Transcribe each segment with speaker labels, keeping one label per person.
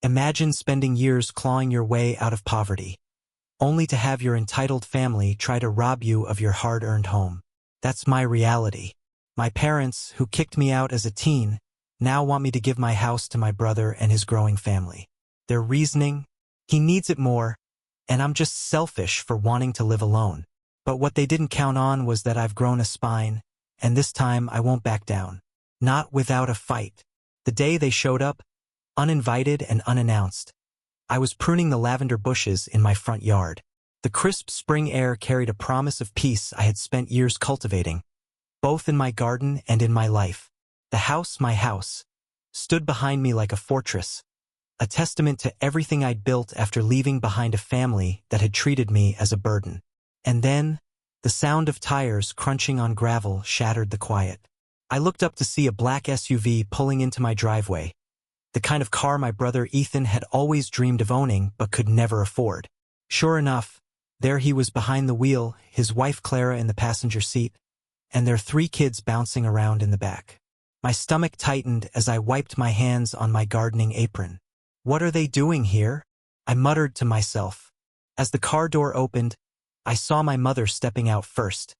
Speaker 1: Imagine spending years clawing your way out of poverty, only to have your entitled family try to rob you of your hard-earned home. That's my reality. My parents, who kicked me out as a teen, now want me to give my house to my brother and his growing family. Their reasoning? He needs it more, and I'm just selfish for wanting to live alone. But what they didn't count on was that I've grown a spine, and this time I won't back down. Not without a fight. The day they showed up, uninvited and unannounced, I was pruning the lavender bushes in my front yard. The crisp spring air carried a promise of peace I had spent years cultivating, both in my garden and in my life. The house, my house, stood behind me like a fortress, a testament to everything I'd built after leaving behind a family that had treated me as a burden. And then, the sound of tires crunching on gravel shattered the quiet. I looked up to see a black SUV pulling into my driveway, the kind of car my brother Ethan had always dreamed of owning but could never afford. Sure enough, there he was behind the wheel, his wife Clara in the passenger seat, and their 3 kids bouncing around in the back. My stomach tightened as I wiped my hands on my gardening apron. What are they doing here? I muttered to myself. As the car door opened, I saw my mother stepping out first,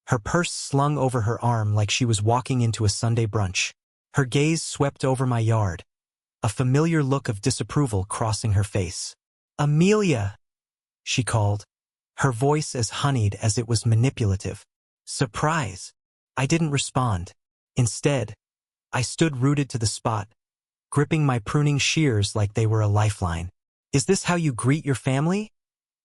Speaker 1: her purse slung over her arm like she was walking into a Sunday brunch. Her gaze swept over my yard, a familiar look of disapproval crossing her face. "Amelia," she called, her voice as honeyed as it was manipulative. Surprise. I didn't respond. Instead, I stood rooted to the spot, gripping my pruning shears like they were a lifeline. "Is this how you greet your family?"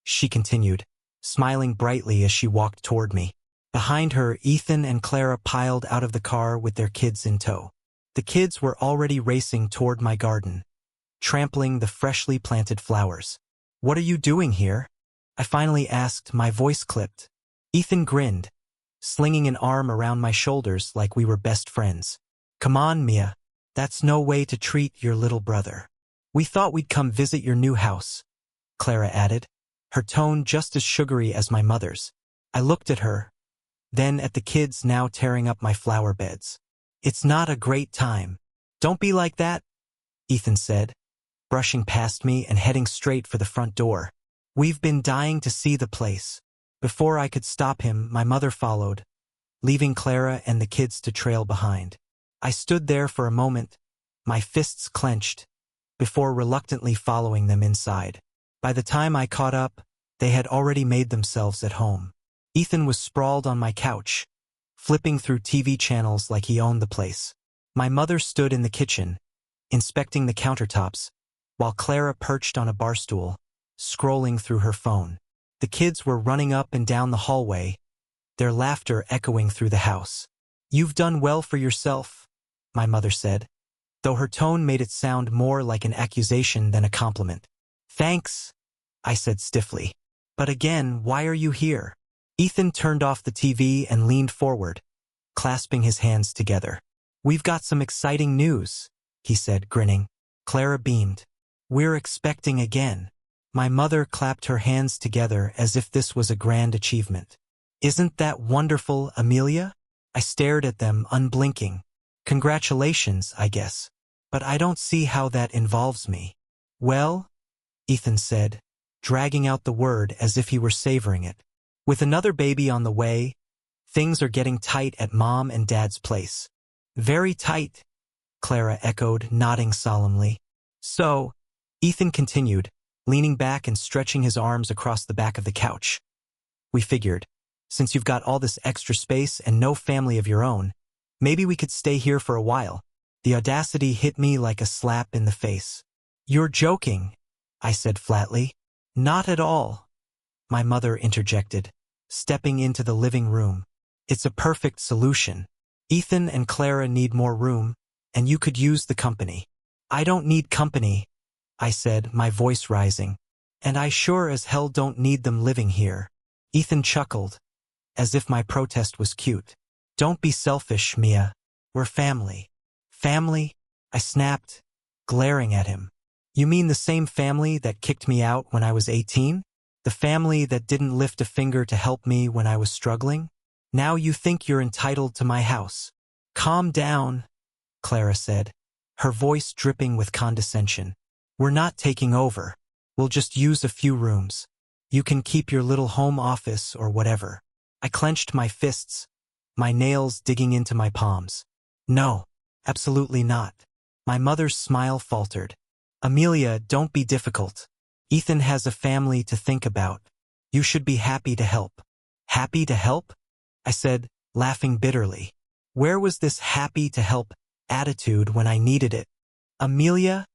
Speaker 1: she continued, smiling brightly as she walked toward me. Behind her, Ethan and Clara piled out of the car with their kids in tow. The kids were already racing toward my garden, trampling the freshly planted flowers. "What are you doing here?" I finally asked, my voice clipped. Ethan grinned, slinging an arm around my shoulders like we were best friends. "Come on, Mia. That's no way to treat your little brother. We thought we'd come visit your new house," Clara added, her tone just as sugary as my mother's. I looked at her, then at the kids now tearing up my flower beds. "It's not a great time." "Don't be like that," Ethan said, brushing past me and heading straight for the front door. "We've been dying to see the place." Before I could stop him, my mother followed, leaving Clara and the kids to trail behind. I stood there for a moment, my fists clenched, before reluctantly following them inside. By the time I caught up, they had already made themselves at home. Ethan was sprawled on my couch, flipping through TV channels like he owned the place. My mother stood in the kitchen, inspecting the countertops, while Clara perched on a bar stool, scrolling through her phone. The kids were running up and down the hallway, their laughter echoing through the house. "You've done well for yourself," my mother said, though her tone made it sound more like an accusation than a compliment. "Thanks," I said stiffly. "But again, why are you here?" Ethan turned off the TV and leaned forward, clasping his hands together. "We've got some exciting news," he said, grinning. Clara beamed. "We're expecting again." My mother clapped her hands together as if this was a grand achievement. "Isn't that wonderful, Amelia?" I stared at them, unblinking. "Congratulations, I guess. But I don't see how that involves me." "Well," Ethan said, dragging out the word as if he were savoring it. "With another baby on the way, things are getting tight at Mom and Dad's place." "Very tight," Clara echoed, nodding solemnly. "So," Ethan continued, leaning back and stretching his arms across the back of the couch, "we figured, since you've got all this extra space and no family of your own, maybe we could stay here for a while." The audacity hit me like a slap in the face. "You're joking," I said flatly. "Not at all," my mother interjected, stepping into the living room. "It's a perfect solution. Ethan and Clara need more room, and you could use the company." "I don't need company," I said, my voice rising. "And I sure as hell don't need them living here." Ethan chuckled, as if my protest was cute. "Don't be selfish, Mia. We're family." "Family?" I snapped, glaring at him. "You mean the same family that kicked me out when I was 18? The family that didn't lift a finger to help me when I was struggling? Now you think you're entitled to my house." "Calm down," Clara said, her voice dripping with condescension. We're not taking over. We'll just use a few rooms. You can keep your little home office or whatever. I clenched my fists, my nails digging into my palms. No, absolutely not. My mother's smile faltered. Amelia, don't be difficult. Ethan has a family to think about. You should be happy to help. Happy to help? I said, laughing bitterly. Where was this happy to help attitude when I needed it? Amelia,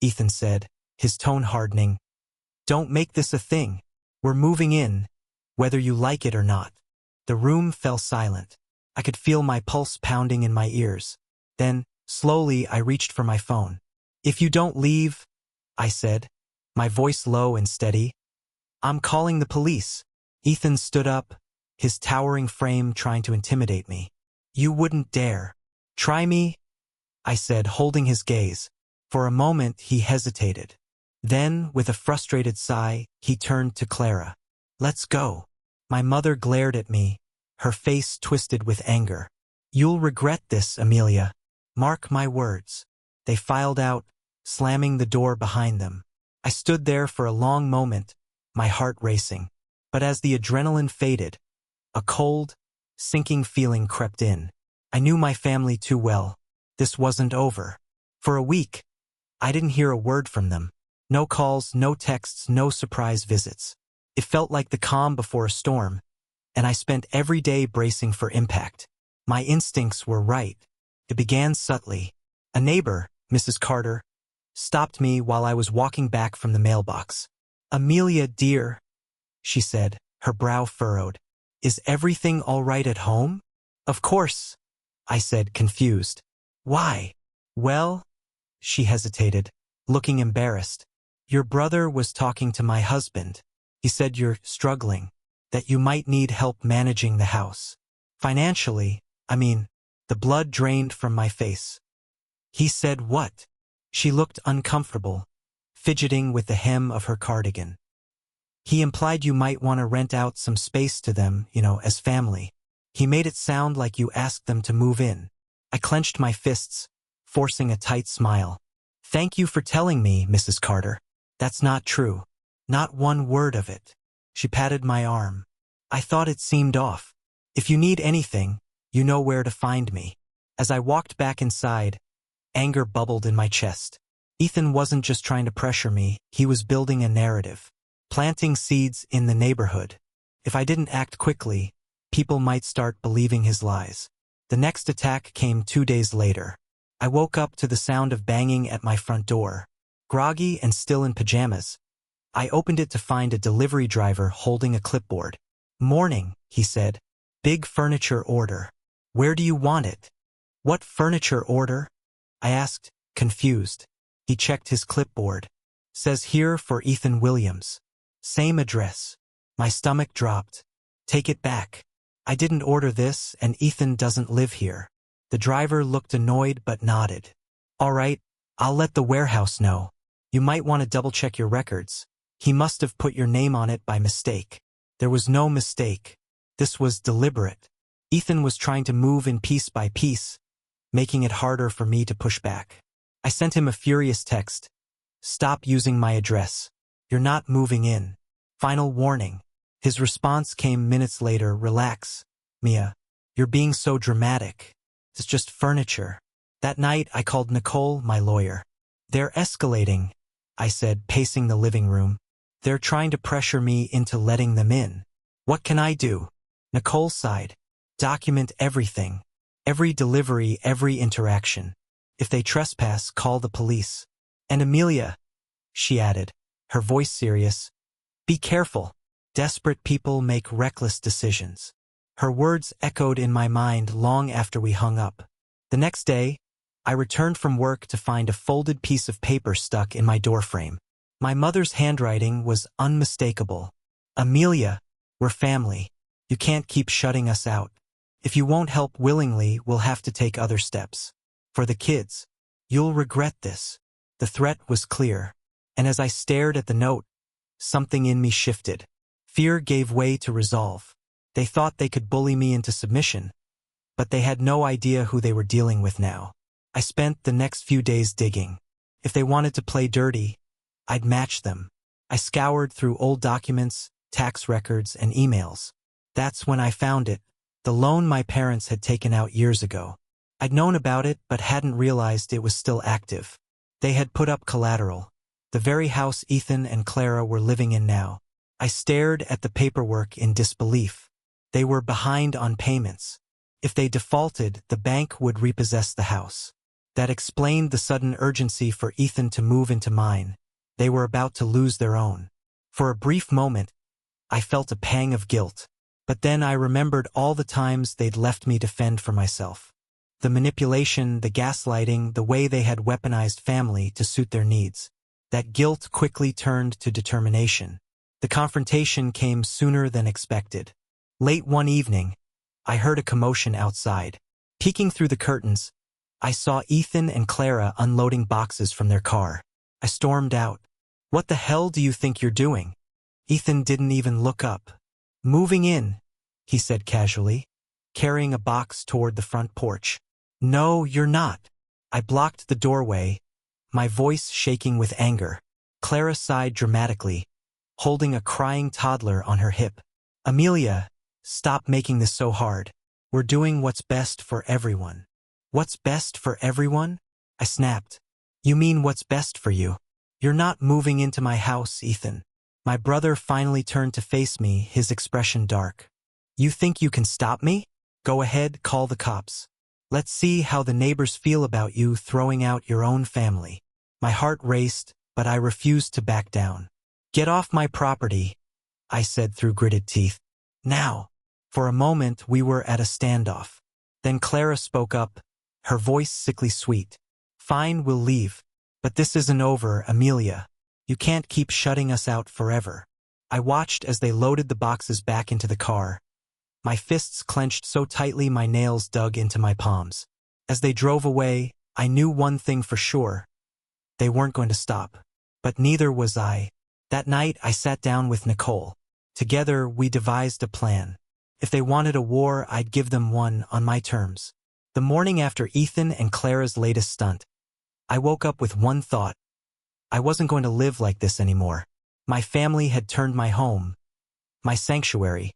Speaker 1: Ethan said, his tone hardening. Don't make this a thing. We're moving in, whether you like it or not. The room fell silent. I could feel my pulse pounding in my ears. Then, slowly, I reached for my phone. If you don't leave, I said, my voice low and steady, I'm calling the police. Ethan stood up, his towering frame trying to intimidate me. You wouldn't dare. Try me, I said, holding his gaze. For a moment, he hesitated. Then, with a frustrated sigh, he turned to Clara. Let's go. My mother glared at me, her face twisted with anger. You'll regret this, Amelia. Mark my words. They filed out, slamming the door behind them. I stood there for a long moment, my heart racing. But as the adrenaline faded, a cold, sinking feeling crept in. I knew my family too well. This wasn't over. For a week, I didn't hear a word from them. No calls, no texts, no surprise visits. It felt like the calm before a storm, and I spent every day bracing for impact. My instincts were right. It began subtly. A neighbor, Mrs. Carter, stopped me while I was walking back from the mailbox. Amelia, dear, she said, her brow furrowed. Is everything all right at home? Of course, I said, confused. Why? Well, she hesitated, looking embarrassed. Your brother was talking to my husband. He said you're struggling, that you might need help managing the house. Financially, the blood drained from my face. He said what? She looked uncomfortable, fidgeting with the hem of her cardigan. He implied you might want to rent out some space to them, as family. He made it sound like you asked them to move in. I clenched my fists, forcing a tight smile. Thank you for telling me, Mrs. Carter. That's not true. Not one word of it. She patted my arm. I thought it seemed off. If you need anything, you know where to find me. As I walked back inside, anger bubbled in my chest. Ethan wasn't just trying to pressure me, he was building a narrative, planting seeds in the neighborhood. If I didn't act quickly, people might start believing his lies. The next attack came 2 days later. I woke up to the sound of banging at my front door. Groggy and still in pajamas, I opened it to find a delivery driver holding a clipboard. Morning, he said. Big furniture order. Where do you want it? What furniture order? I asked, confused. He checked his clipboard. Says here for Ethan Williams. Same address. My stomach dropped. Take it back. I didn't order this and Ethan doesn't live here. The driver looked annoyed but nodded. All right, I'll let the warehouse know. You might want to double-check your records. He must have put your name on it by mistake. There was no mistake. This was deliberate. Ethan was trying to move in piece by piece, making it harder for me to push back. I sent him a furious text. Stop using my address. You're not moving in. Final warning. His response came minutes later. Relax, Mia. You're being so dramatic. It's just furniture. That night, I called Nicole, my lawyer. They're escalating, I said, pacing the living room. They're trying to pressure me into letting them in. What can I do? Nicole sighed. Document everything. Every delivery, every interaction. If they trespass, call the police. And Amelia, she added, her voice serious, be careful. Desperate people make reckless decisions. Her words echoed in my mind long after we hung up. The next day, I returned from work to find a folded piece of paper stuck in my doorframe. My mother's handwriting was unmistakable. Amelia, we're family. You can't keep shutting us out. If you won't help willingly, we'll have to take other steps. For the kids, you'll regret this. The threat was clear, and as I stared at the note, something in me shifted. Fear gave way to resolve. They thought they could bully me into submission, but they had no idea who they were dealing with now. I spent the next few days digging. If they wanted to play dirty, I'd match them. I scoured through old documents, tax records, and emails. That's when I found it, the loan my parents had taken out years ago. I'd known about it but hadn't realized it was still active. They had put up collateral, the very house Ethan and Clara were living in now. I stared at the paperwork in disbelief. They were behind on payments. If they defaulted, the bank would repossess the house. That explained the sudden urgency for Ethan to move into mine. They were about to lose their own. For a brief moment, I felt a pang of guilt. But then I remembered all the times they'd left me to fend for myself. The manipulation, the gaslighting, the way they had weaponized family to suit their needs. That guilt quickly turned to determination. The confrontation came sooner than expected. Late one evening, I heard a commotion outside. Peeking through the curtains, I saw Ethan and Clara unloading boxes from their car. I stormed out. "What the hell do you think you're doing?" Ethan didn't even look up. "Moving in," he said casually, carrying a box toward the front porch. "No, you're not." I blocked the doorway, my voice shaking with anger. Clara sighed dramatically, holding a crying toddler on her hip. "Amelia, stop making this so hard. We're doing what's best for everyone." "What's best for everyone?" I snapped. "You mean what's best for you? You're not moving into my house, Ethan." My brother finally turned to face me, his expression dark. "You think you can stop me? Go ahead, call the cops. Let's see how the neighbors feel about you throwing out your own family." My heart raced, but I refused to back down. "Get off my property," I said through gritted teeth. "Now." For a moment, we were at a standoff. Then Clara spoke up, her voice sickly sweet. "Fine, we'll leave. But this isn't over, Amelia. You can't keep shutting us out forever." I watched as they loaded the boxes back into the car. My fists clenched so tightly my nails dug into my palms. As they drove away, I knew one thing for sure. They weren't going to stop. But neither was I. That night, I sat down with Nicole. Together, we devised a plan. If they wanted a war, I'd give them one on my terms. The morning after Ethan and Clara's latest stunt, I woke up with one thought. I wasn't going to live like this anymore. My family had turned my home, my sanctuary,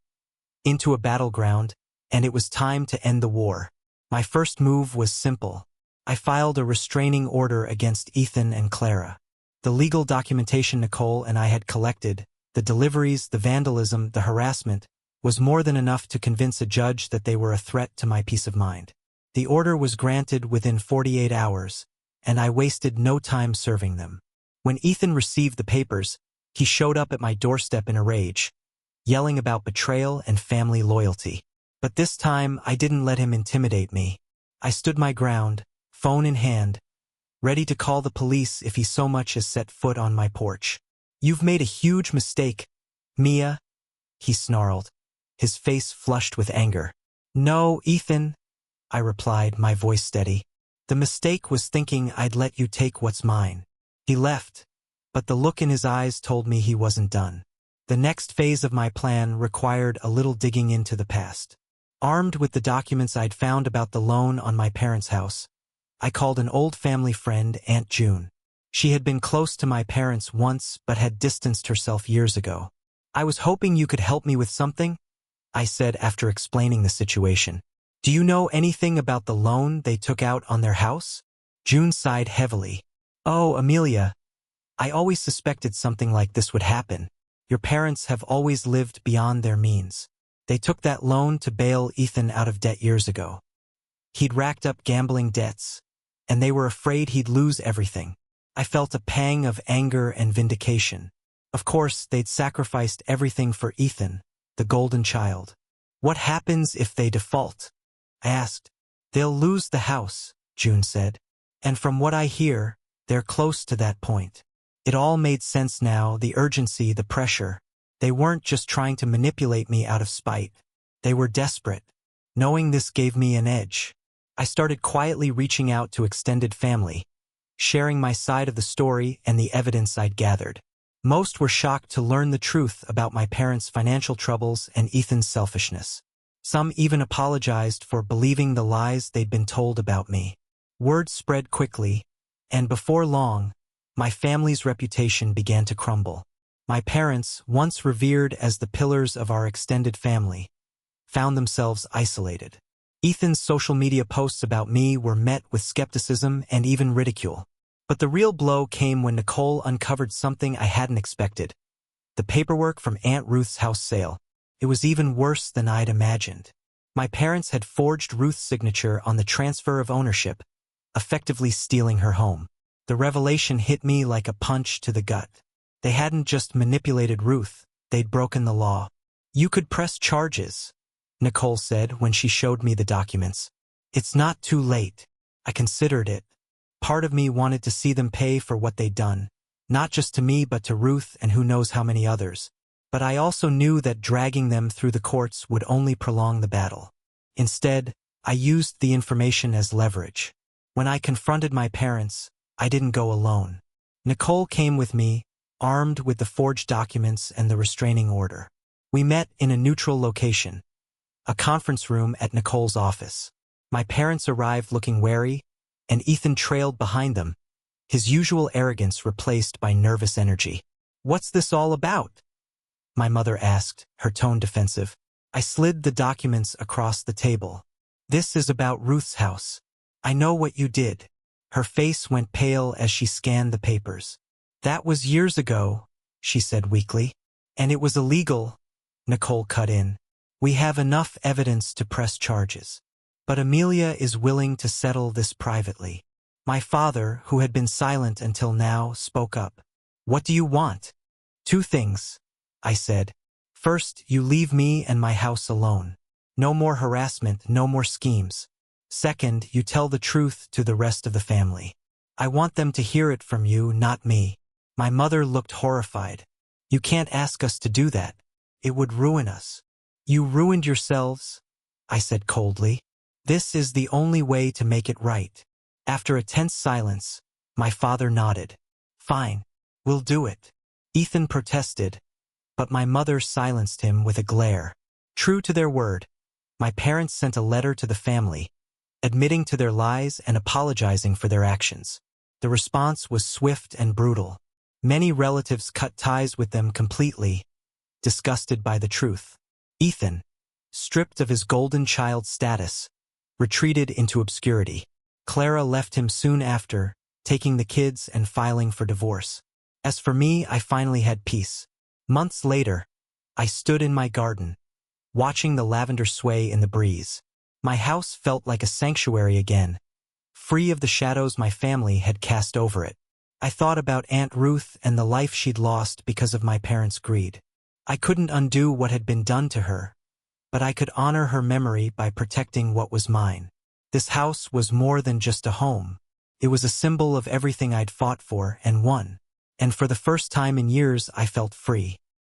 Speaker 1: into a battleground, and it was time to end the war. My first move was simple. I filed a restraining order against Ethan and Clara. The legal documentation Nicole and I had collected, the deliveries, the vandalism, the harassment, was more than enough to convince a judge that they were a threat to my peace of mind. The order was granted within 48 hours, and I wasted no time serving them. When Ethan received the papers, he showed up at my doorstep in a rage, yelling about betrayal and family loyalty. But this time, I didn't let him intimidate me. I stood my ground, phone in hand, ready to call the police if he so much as set foot on my porch. "You've made a huge mistake, Mia," he snarled, his face flushed with anger. "No, Ethan," I replied, my voice steady. "The mistake was thinking I'd let you take what's mine." He left, but the look in his eyes told me he wasn't done. The next phase of my plan required a little digging into the past. Armed with the documents I'd found about the loan on my parents' house, I called an old family friend, Aunt June. She had been close to my parents once but had distanced herself years ago. "I was hoping you could help me with something," I said after explaining the situation. "Do you know anything about the loan they took out on their house?" June sighed heavily. "Oh, Amelia, I always suspected something like this would happen. Your parents have always lived beyond their means. They took that loan to bail Ethan out of debt years ago. He'd racked up gambling debts, and they were afraid he'd lose everything." I felt a pang of anger and vindication. Of course, they'd sacrificed everything for Ethan, the golden child. "What happens if they default?" I asked. "They'll lose the house," June said. "And from what I hear, they're close to that point." It all made sense now, the urgency, the pressure. They weren't just trying to manipulate me out of spite. They were desperate. Knowing this gave me an edge. I started quietly reaching out to extended family, sharing my side of the story and the evidence I'd gathered. Most were shocked to learn the truth about my parents' financial troubles and Ethan's selfishness. Some even apologized for believing the lies they'd been told about me. Word spread quickly, and before long, My family's reputation began to crumble. My parents, once revered as the pillars of our extended family, found themselves isolated. Ethan's social media posts about me were met with skepticism and even ridicule. But the real blow came when Nicole uncovered something I hadn't expected: the paperwork from Aunt Ruth's house sale. It was even worse than I'd imagined. My parents had forged Ruth's signature on the transfer of ownership, effectively stealing her home. The revelation hit me like a punch to the gut. They hadn't just manipulated Ruth, they'd broken the law. "You could press charges," Nicole said when she showed me the documents. "It's not too late." I considered it. Part of me wanted to see them pay for what they'd done, not just to me but to Ruth and who knows how many others. But I also knew that dragging them through the courts would only prolong the battle. Instead, I used the information as leverage. When I confronted my parents, I didn't go alone. Nicole came with me, armed with the forged documents and the restraining order. We met in a neutral location, a conference room at Nicole's office. My parents arrived looking wary, and Ethan trailed behind them, his usual arrogance replaced by nervous energy. "What's this all about?" my mother asked, her tone defensive. I slid the documents across the table. "This is about Ruth's house. I know what you did." Her face went pale as she scanned the papers. "That was years ago," she said weakly. "And it was illegal," Nicole cut in. "We have enough evidence to press charges. But Amelia is willing to settle this privately." My father, who had been silent until now, spoke up. "What do you want?" "Two things," I said. "First, you leave me and my house alone. No more harassment, no more schemes. Second, you tell the truth to the rest of the family. I want them to hear it from you, not me." My mother looked horrified. "You can't ask us to do that. It would ruin us." "You ruined yourselves," I said coldly. "This is the only way to make it right." After a tense silence, my father nodded. "Fine, we'll do it." Ethan protested, but my mother silenced him with a glare. True to their word, my parents sent a letter to the family, admitting to their lies and apologizing for their actions. The response was swift and brutal. Many relatives cut ties with them completely, disgusted by the truth. Ethan, stripped of his golden child status, retreated into obscurity. Clara left him soon after, taking the kids and filing for divorce. As for me, I finally had peace. Months later, I stood in my garden, watching the lavender sway in the breeze. My house felt like a sanctuary again, free of the shadows my family had cast over it. I thought about Aunt Ruth and the life she'd lost because of my parents' greed. I couldn't undo what had been done to her, but I could honor her memory by protecting what was mine. This house was more than just a home. It was a symbol of everything I'd fought for and won. And for the first time in years, I felt free.